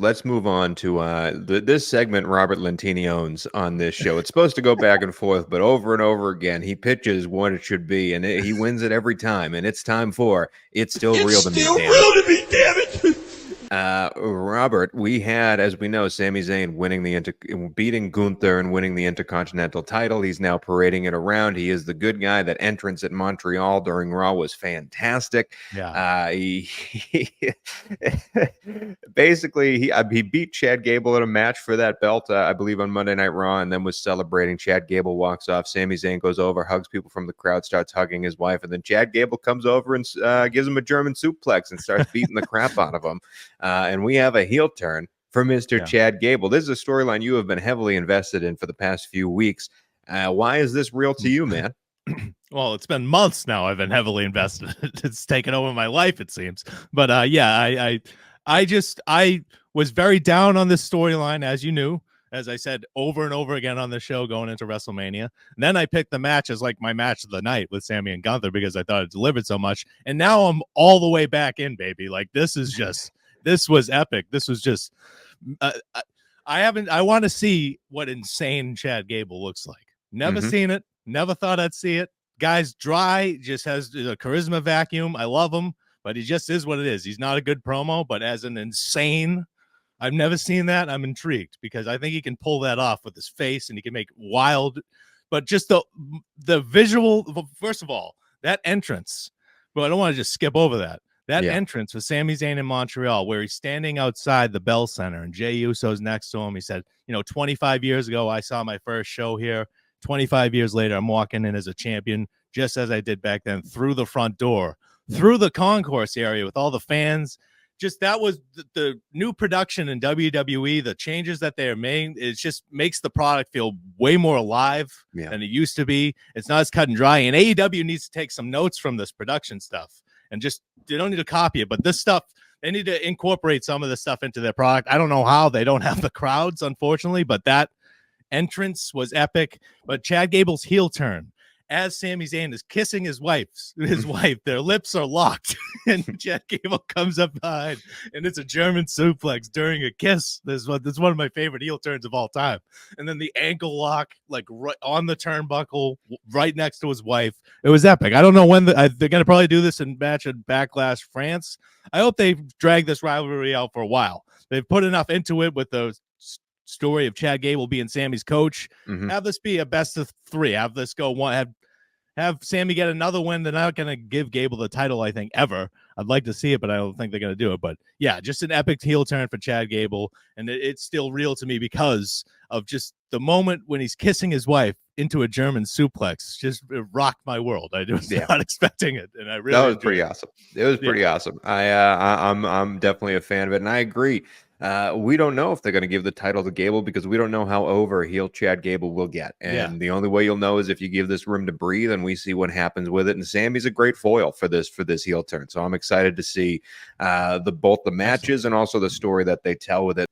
Let's move on to this segment Robert Lentini owns on this show. It's supposed to go back and forth, but over and over again, he pitches what it should be, and he wins it every time. And it's time for It's Still Real to Me, damn it. Robert, we had, as we know, Sami Zayn beating Gunther and winning the Intercontinental title. He's now parading it around. He is the good guy. That entrance at Montreal during Raw was fantastic. Yeah. Basically, he beat Chad Gable in a match for that belt, I believe, on Monday Night Raw, and then was celebrating. Chad Gable walks off. Sami Zayn goes over, hugs people from the crowd, starts hugging his wife, and then Chad Gable comes over and gives him a German suplex and starts beating the crap out of him. And we have a heel turn for Mr. Chad Gable. This is a storyline you have been heavily invested in for the past few weeks. Why is this real to you, man? Well, it's been months now I've been heavily invested. It's taken over my life, it seems. But I was very down on this storyline, as you knew, as I said over and over again on the show going into WrestleMania. And then I picked the match as like my match of the night with Sami and Gunther because I thought it delivered so much. And now I'm all the way back in, baby. Like, this was epic. This was just, I want to see what insane Chad Gable looks like. Never seen it. Never thought I'd see it. Guy's dry, just has a charisma vacuum. I love him, but he just is what it is. He's not a good promo, but as an insane, I've never seen that. I'm intrigued because I think he can pull that off with his face and he can make wild, but just the visual, first of all, that entrance, but I don't want to just skip over that. That entrance with Sami Zayn in Montreal, where he's standing outside the Bell Center and Jey Uso's next to him. He said, 25 years ago, I saw my first show here. 25 years later, I'm walking in as a champion, just as I did back then, through the front door, through the concourse area with all the fans. Just that was the new production in WWE, the changes that they are making. It just makes the product feel way more alive than it used to be. It's not as cut and dry. And AEW needs to take some notes from this production stuff and just, they don't need to copy it. But this stuff, they need to incorporate some of this stuff into their product. I don't know how. They don't have the crowds, unfortunately, but that entrance was epic. But Chad Gable's heel turn as Sami Zayn is kissing his wife, their lips are locked, and Chad Gable comes up behind, and it's a German suplex during a kiss. This is one of my favorite heel turns of all time. And then the ankle lock, like right on the turnbuckle, right next to his wife. It was epic. I don't know when they're going to probably do this in match at Backlash France. I hope they drag this rivalry out for a while. They've put enough into it with those story of Chad Gable being Sammy's coach. Have this be a best of three. Have this go one. Have Sami get another win. They're not going to give Gable the title, I think, ever. I'd like to see it, but I don't think they're going to do it. But yeah, just an epic heel turn for Chad Gable, and it's still real to me because of just the moment when he's kissing his wife into a German suplex. Just it rocked my world. I was not expecting it, and I really that was pretty awesome. It was pretty awesome. I'm definitely a fan of it, and I agree. We don't know if they're going to give the title to Gable because we don't know how over heel Chad Gable will get. And the only way you'll know is if you give this room to breathe and we see what happens with it. And Sami's a great foil for this heel turn. So I'm excited to see both the matches and also the story that they tell with it.